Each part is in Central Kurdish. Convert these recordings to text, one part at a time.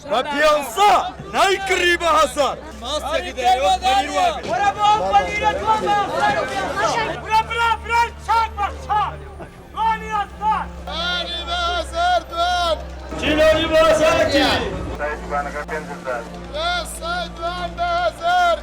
بە پیانسە نایکڕی بە هەسار ماستێکی دەیەوە پەنیر وابێ وەرە بۆ ئەو پەنیرە دووەم برە برە برە چاک بە چاک دوانی هەسار دوانی بە هەسار دوان کیلۆی بە هەسارکی سای دوانەکە 500 سای دوان بە هەسار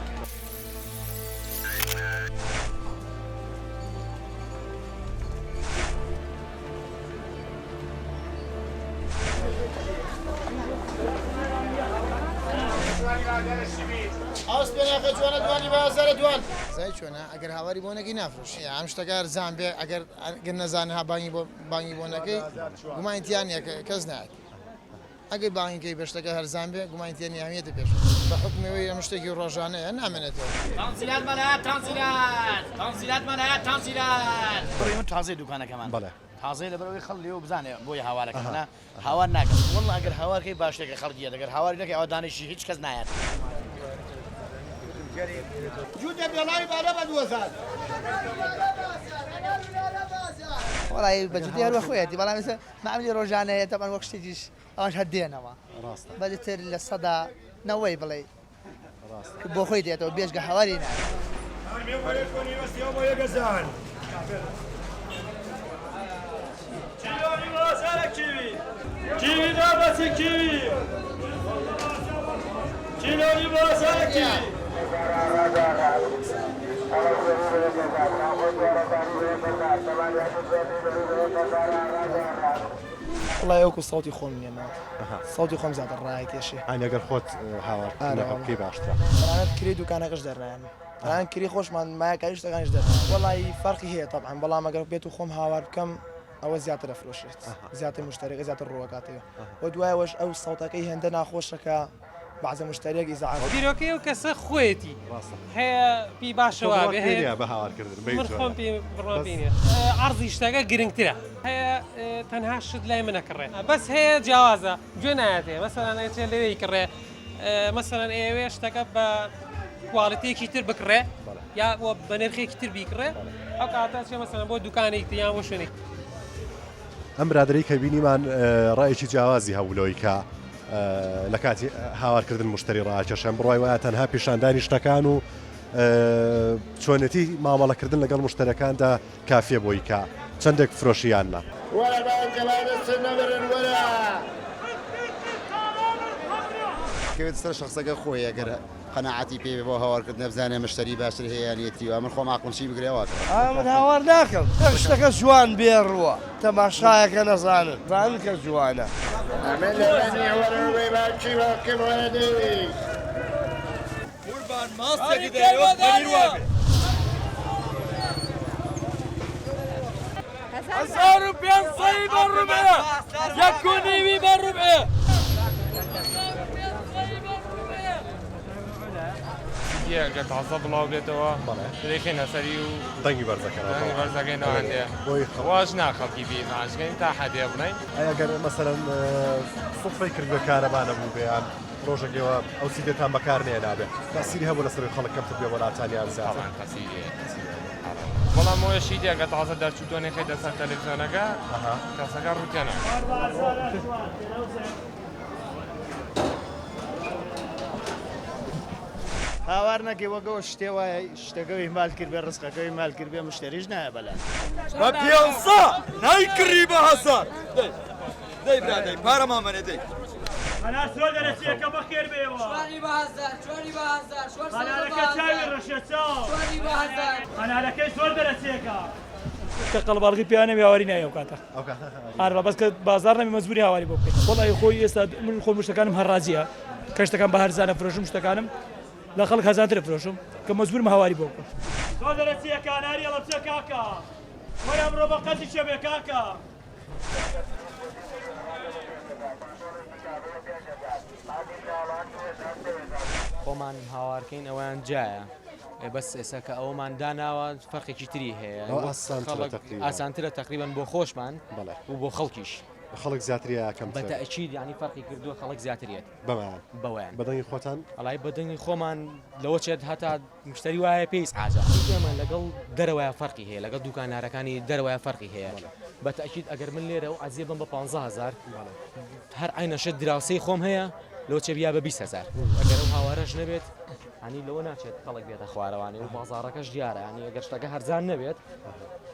ئەوس پێناکە جوانە دوانی بە هەزارە دوان زای چۆنە ئەگەر هاواری بۆ نەکەی نافرۆش ئەم شتەکە ئەرزان بێ ئەگەر نەزانێ ها بانگی بۆ نەکەی گومانیان نییە کەس نایەت ئەگەر بانگیکەی بە شتەکە هەرزان بێ گومانیان نیامێتە پێش بە حکمەوەی ئەم شتێکی ڕۆژانەیە نامێنێتەوە تانسیلاتمانە تانسیلات بڕێمە تازەی دوکانەکەمان بەڵێ تازەی لەبەرەوەی خەڵی و بزانێ بۆی هاوارەکەمانە هاوار ناکەم وەڵڵا ئەگەر هاوارکەی باشێکە خەڵکیە دەگەر هاواری نەکەی ئەوە دانیشی هیچ کەس نایەت جوودە بێڵاوی بارە بە 2000 وڵی بەجددی هەروە خۆیەتی بەڵام ێستا معاملی ڕۆژانەیە تەمان وەک شتێکیش ئەوەش هەردێنەوە بەتر لە سەدا نەوەی بڵێ بۆ خۆی دێتەوە بێژگە هەواری نایە کیوی دابەسی کیوی کیلۆی بە هەسارکی وڵای ئەوکو ساوتی خۆم نیێنات ساوتی خۆم زیاتر ڕای کێشێ ئەگەر خۆت هاوارکەی باشترە بەڵامەت کری دوکانەکەش دەرنایەن بەڵام کری خۆشمان مایەکاری شتەکانیش دەرنایەن وڵی فەرقی هەیە تەبعاً بەڵام ئەگەر بێت و خۆم هاوار بکەم ئەوە زیاتر ئەفرۆشێت زیاتر مشتریەکە زیاتر ڕوەکاتەوە بۆ دوایەوەش ئەو ساوتەکەی هێندە ناخۆشەکە بەعزە مشتریەک ئیزعاف بیرۆکەی و کەسە خۆیەتی هەیە پی باشەوە هەیە بە هاوارکردن من خۆم پێ بڕۆبینێ عەرزی شتەکە گرنگترە هەیە تەنها شت لای منەکڕێ بەس هەیە جیاوازە گوێ نایەتێ مەسەلەن ئەچێ لەوەی کڕێ مەسەلەن ئێوێ شتەکە بە کواڵیتێکی تر بکڕێ یا بە نرخێکی تر بیکڕێ ئەو کاتە چێ مەسەلەن بۆ دوکانێک یان بۆ شوێنێک ئەم برادەی کە بینیمان ڕایەکی جیاوازی هەولۆی کە لە کاتی هاوارکردن مشتری ڕاکێشەم بڕای وایە تەنها پیشاندانی شتەکان و چۆنێتی مامەڵەکردن لەگەڵ مشتەکاندا کافیە بۆی کە چەندێک فرۆشییاننا کەوێت سەر شخصەکە خۆی ئەگەر قەناعەتی پێ بۆ هاوارکردن بزانێ مشتری باشتر هەیەیەتی و من خۆم عاقڵشی بگرێەوە من هاوار ناکەم شتەکە جوان بێڕوە تەماشایەکە نەزانن زانن کە جوانە قوربان ماستێکی دەیەوە پەنیر وابێ 1500 بە ڕوبێ یەک و نیوی بە ڕوبێ دیگە تازە بڵاو بێتەوە دەخێنە سەری و دەنگی بەرزەکەی ناوەندێ واش ناخەڵکی بیماشگەین تا حەدێ بڵێن ئەگەر مەسەرەن سوفڕی کرد بە کارەبانە بوو بێیان ڕۆژێکەوە ئەو سیدێتان بەکار نێ نابێت تاسیری هەبوو لەسەر خەڵک کەمتر بێ وڵاتانیان زیاتر بەڵام ئەوەشی دیگە تازە دەرچوتۆنێ خەیتە سەر تەلەڤیزیۆنەکە کەسەکە ڕوتێنە هاوار نەکەی وەگەوە شتێ وایە شتەکەی مال کرد بێ ڕستەکەی مال کرد بێ مشتریش نایە بەلای بە پیانسە نایکڕی بە هەسار دەی برادەی پارەمان منێ دەی ئەنا سۆ دەرەچیەکە بەخێر بێەوە هەنارەکە چاوی ڕەشە چاو هەنارەکەی زۆر دەرەچیەکە کە قەڵباڵغی پیانە هاواری نایە کاتە هەر بەس کە بازار نەبی مەجبوری هاواری بۆ بکەیت وەڵی خۆی ئێستا من خۆ شتەکانم هەڕازیە کە شتەکان بە هەرزانە فرۆشم شتەکانم لە خەڵک هەزارتر فرۆشم کە مەجبورم هاواری بۆ بکەم تۆ دەرەچیەکە ناری ئەڵە بچە کاکە وەرە ئەمڕۆ بە قەزی شەبێ کاکە خۆمان هاوارکەین ئەویان جایە بەس ئێستا کە ئەومان داناوە فەرقێکی تری هەیە ئاسانترە تقریبان بۆ خۆشمان و بۆ خەڵکیش خەڵک زیاتریە کەم بەتەئکید یعنی فەرقی کردووە خەڵک زیاتریت بەوەیان بەدەنگی خۆتان ئەڵای بەدەنگی خۆمان لەوە چێت هەتا مشتری وایە پێیس ئاجا ئێمە لەگەڵ دەرەوەیە فەرقی هەیە لەگەڵ دوکانارەکانی دەرەوەیە فەرقی هەیە بەتەئکید ئەگەر من لێرە و ئەزیێ بم بە 150,000 هەر ئاینەشت دراوسەی خۆم هەیە لەوە چێ بیا بە 20,000 ئەگەر ئەو هاوارەش نەبێت ینی لەوە ناچێت خەڵک بێتە خوارەوانێ و بازاڕەکەش دیارە ینی ئەگەر شتەکە هەرزان نەبێت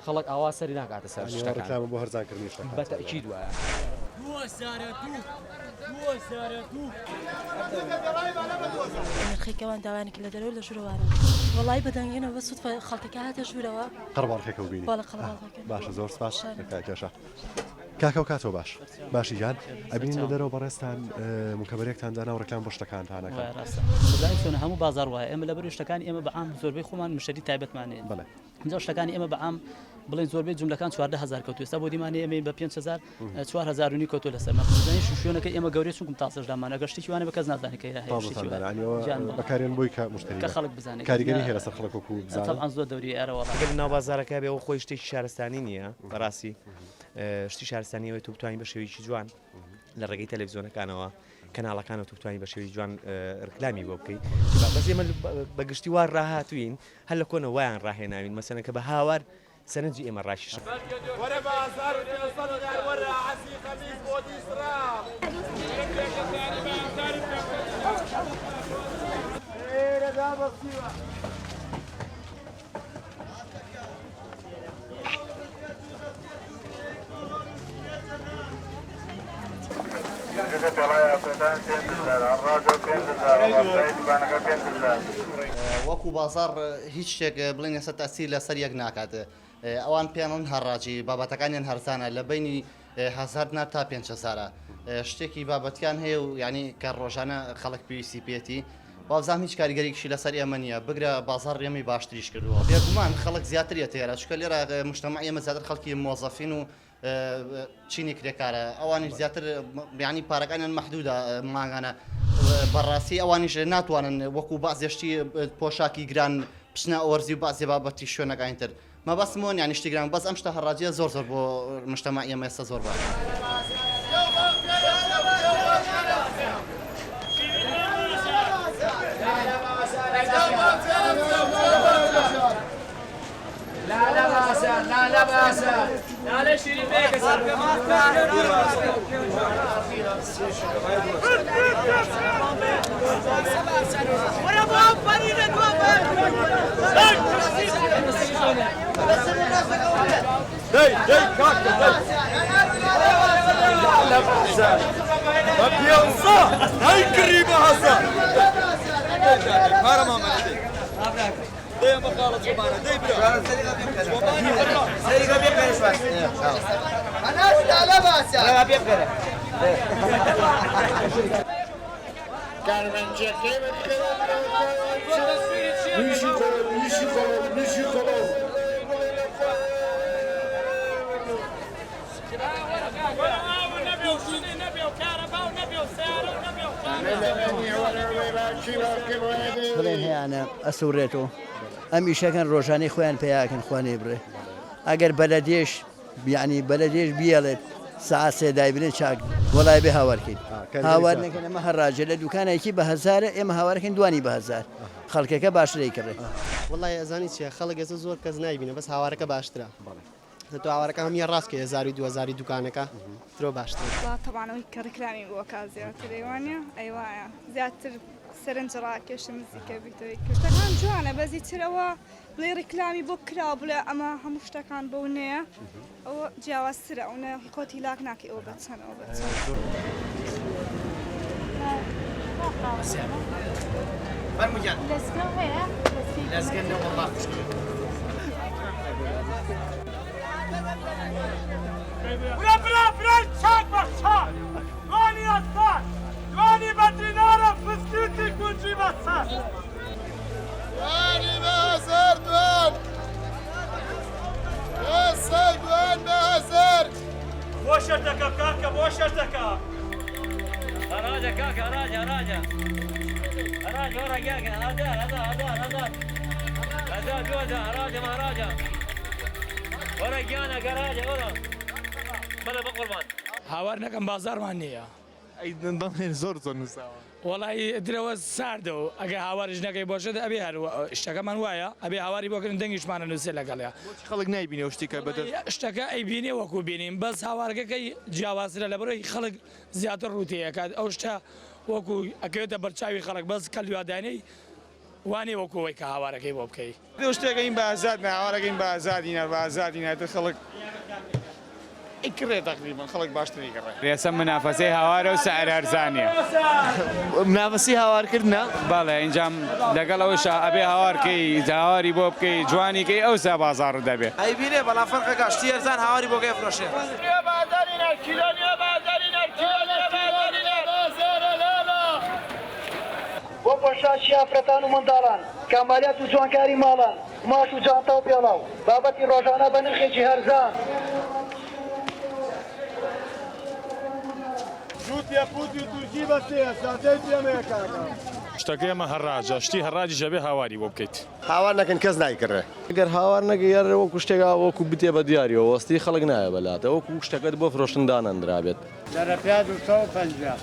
خەڵک ئاوا سەری ناکاتە سەر شتەکان بۆ هەرزانکردنی شتەکان بە تەئکید وایە نرخەکەوان داوانێکی لە دەرەوە لە ژوورەوارە وڵی بەدەنگێنەوە بە سوودفە خەڵکەکە هاتە ژوورەوە قەرباڵکێکە و بینی باشە زۆر سپاس کێشە کاکە و کاتۆ باشی جان ئەبینین لە دەرەوە بەڕێستان مکەبەرێکتان دانا و ڕێکلام بۆ شتەکانتانەکە چۆن هەموو بازار وایە ئێمە لە بەر شتەکانی ئێمە بەعام زۆربەی خۆمان مشتری تایبەتمانێن بڵێ اینجا شتەکانی ئێمە بەعام بڵێن زۆربەی جملەکان 14,000 کەوتو ئێستا بۆ دیمانێ ئێمە بە 5,000 4,000 کەوتو لەسەر مەزانی شوشۆنەکە ئێمە گەورەی چونکم تاسەشدامان ئەگەر شتێکی وانە بە کەس نازانێت کە بەکارێن بۆی کە مشتری کە خەڵک بزانێت کاریگەری هەیە لەسەر خەڵک وەکو بزانێت طبعاً زۆر دەوری ئێرەوە ئەگەر ناو بازارەکە بێ ئەو خۆی شتێکی شارستانی نییە بەڕاستی شتی شارستانیەوەی تو بتوانین بە شێوەیەکی جوان لە ڕێگەی تەلەڤیزیۆنەکانەوە کەناڵەکانەوە تو بتوانین بە شێوەیەکی جوان ڕکلامی بۆ بکەیت بەس ئێمە بەگشتی وار ڕاهاتوین هەر لە کۆنە وایان ڕاهێناوین مەسەنە کە بە هاوار سەرنجی ئێمە ڕاشیش وەکو بازار هیچ شتێک بڵێن ێستا تاثیر لەسەر یەک ناکات ئەوان پێیان هەڕاجی بابەتەکانیان هەرزانە لە بینی 1000 تا 500 شتێکی بابەتیان هەیە و ینی کە ڕۆژانە خەڵک پێویستی پێێتی وابزانام هیچ کاریگەریکشی لەسەر ئێمە نیە بگرە بازار ڕێمی باشتریش کردووە بێگومان خەڵک زیاتریە تێرە چکە لێرە مجتەمەع ئێمە زیاتر خەڵکی مۆزەفین و چینی کرێکارە ئەوانیش زیاتر ینی پارەکانیان مەحدودە ماگانە بەڕاستی ئەوانیش ناتوانن وەکو بازێشتی پۆشاکی گران پشنە ئەوەرزی و بازێ بابەتی شوێنەکانی تر مەبەستمۆن ینی شتی گران بەس ئەم شتە هەڕاجیە زۆر زۆر بۆ مجتەمەع ئێمە ئێستا زۆر باش. لا بأس لا بأس لا شيرين بيك ورا بوم فريدة داي كاك لا بأس بيوصا هاي قريبة هسا ما داي مقالة زبانة داي برا سريقة بيبقى شوي أنا لا بأس لا بيبقى كان من جاكيب بڵێن هەیەە ئەسوورێتەوە ئەم ئیشەکەن ڕۆژانەی خۆیان پێیاکەن خوانێ بڕێ ئەگەر بەلەدێش بیانی بەلەدێش بیاڵێت ساعت سێدای بنێ چاک وڵای بێ هاوارکەین هاوار نەکەن ئەمە هەڕاجە لە دوکانێکی بە 1000 ئێمە هاوارەکەین دوانی بە 1000 خەڵکەکە باشتری کڕێ وڵای ئەزانی چیە خەڵک ئێستا زۆر کەس نایبینە بەس هاوارەکە باشترە تو هاوارەکە هەمیە ڕاستکە 1000 دوکانەکە ترۆ باشتر تەبانەوەی کە ڕکلامی بۆکە زیاتر ئەیوانە ئەیوایە زیاتر سەرنج ڕاکێشە نزیکە بیتەوەی شتەکان جوانە بەزی ترەوە بڵێ ڕکلامی بۆ کراوە بڵێ ئەمە هەموو شتەکان بەو نەیە ئەوە جیاوازترە ئەوە کۆتی لاک ناکەی ئەوە بەچەنەوە فرموجان لەسکە والله برا چاک باشا دوانی هستن دوانی بدرینارە فسکوتی گونجی بەسەر دوانی بەهەزار دوان ئێستا دوان بەهەزار بۆ شەرتەکە کاکە بۆ شەرتەکە هەراجە کاکە هەراجە هەراجە وەرە گیاگە هەدار دووەدە هەراجە وەرە گیانە گەراجە وەرە بەڵێ بقوربان هاوار نەکەم بازارمان نییە زۆر نووساوە وڵی درەوە ساردە و ئەگە هاوارش نەکەی بۆشە ئەبێ هەر شتەکەمان وایە ئەبێ هاواری بۆکردن دەنگیشمانە نووسێ لەگەڵەیە خەڵک نایبینێ شتێکە بەدە شتەکە ئەیبینێ وەکو بینیم بەس هاوارگەکەی جیاوازرە لە بەرەوەی خەڵک زیاتر ڕوتەیەکات ئەو شتە وەکو ئەکەوێتە بەرچاوی خەڵک بەس کەلوادانەی وانێ وەکوەوەی کە هاوارەکەی بۆ بکەی شتێکەین بە ئازاد هاوارەکەین بە ئازادینە بە ئازادینەتە خەڵک ئیکڕێت تقریبا خەڵک باشتری کڕێت ڕێسە منافەسەی هاوارە و سەعر هەرزانیە منافەسی هاوارکردنە بەڵێ ئینجام لەگەڵ ئەوەشە ئەبێ هاوارکەی هاواری بۆ بکەی جوانیکەی ئەو سا بازاڕ دەبێ ئەی بینێ بەڵام فەرقەکە شتی هەرزان هاواری بۆ گەی فرۆشێ بۆ بۆشاشی ئافرەتان و منداڵان کامالیات و جوانکاری ماڵان ماش و جانتا و پێڵاو بابەتی ڕۆژانە بە نرخێکی هەرزان شتەکە ئێمە هەڕاجە شتی هەڕاجی ژەبێ هاواری بۆ بکەیت هاوار نەکەن کەس نایکڕێ ئەگەر هاوار نەگەیار وەکو شتێکا وەکو بتێ بە دیاریەوە وەستی خەڵک نایە بەلاتە وەکو شتەکەت بۆ فرۆشتندانەندرابێت لەرەپیاد و 150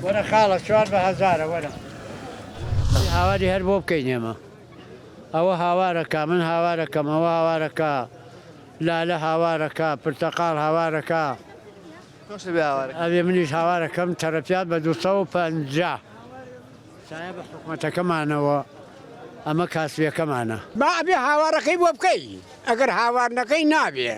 وەرە خاڵە 4,000 وەرە هاواری هەر بۆ بکەین ئێمە ئەوە هاوارەکە من هاوارەکەم ئەوە هاوارەکە لالە هاوارەکە پرتەقاڵ هاوارەکە ئەبێ منیش هاوارەکەم تەرەپیات بە 250 سایە بە حکومەتەکەمانەوە ئەمە کاسبیەکەمانە با ئەبێ هاوارەکەی بۆ بکەی ئەگەر هاوار نەکەی نابێ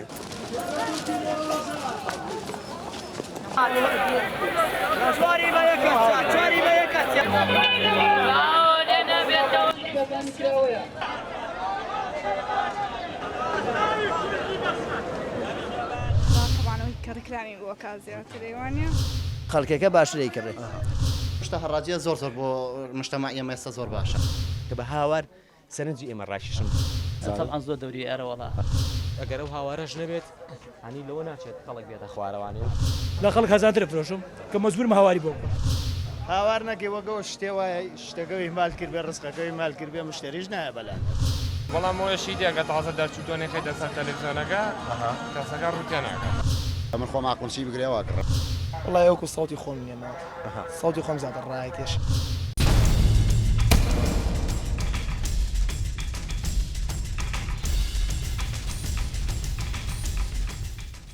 ڕکلامی بۆ کازیاترێوانە خەڵکێکە باشتری کڕێ شتە هەڕاجیە زۆر زۆر بۆ مشتەما ئێمە ئێستا زۆر باشە کە بە هاوار سەرنجی ئێمە ڕاشیشم طبعا زۆر دەوری ئەرەوەڵا ئەگەر ئەو هاوارەش نەبێت هەنی لەوە ناچێت خەڵک بێتە خوارەوانێ لە خەڵک هەزانتر فرۆشم کە مەزبورم هاواری بۆ بکەم هاوار نەکەی وەگەوە شتێ وایە شتەکەی مال کرد بێ ڕستەکەی مال کرد بێ مشتریش نایە بەلات بەڵام ئەوەشی دیگە تازە دەرچوتۆنی خێتە سەر تەلەڤیزیۆنەکە کەسەکە ڕوتێ ناکات من خۆم ئاقونچی بگرێەوە کڕ وڵای ئەوکو ساوتی خۆم نێنەوە ساوتی خۆم زیاتر ڕایەتێش